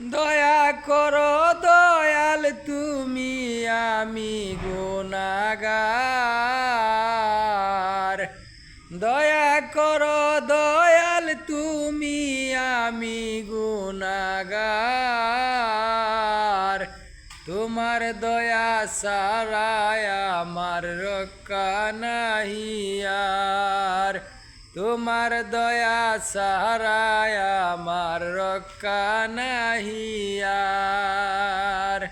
দয়া করো দয়াল তুমি, আমি গুনাহগার। দয়া করো দয়াল তুমি, আমি গুনাহগার। তোমার দয়া ছাড়ায় আমার রক্ষা নাহি আর। তোমার দয়া ছাড়ায় আমার রক্ষা নাহি আর।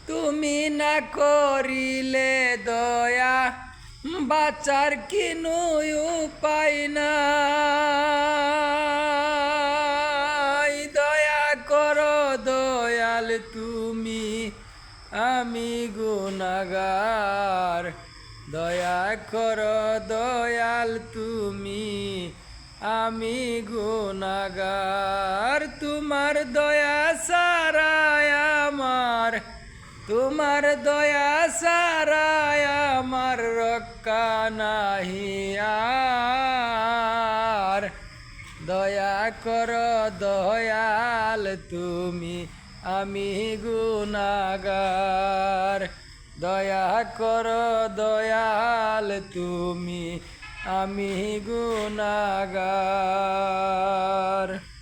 তুমি না করিলে দয়া, বাঁচার কিনু উপায় নাই। দয়া করো দয়াল তুমি, আমি গুনাহগার। দয়া করো দয়াল তুমি, আমি গুনাহগার। তোমার দয়া ছাড়ায় আমার, তোমার দয়া ছাড়ায় আমার রক্ষা নাহি আর। দয়া করো দয়াল তুমি, আমি গুনাহগার। দয়া করো দয়াল তুমি, আমি গুনাহগার।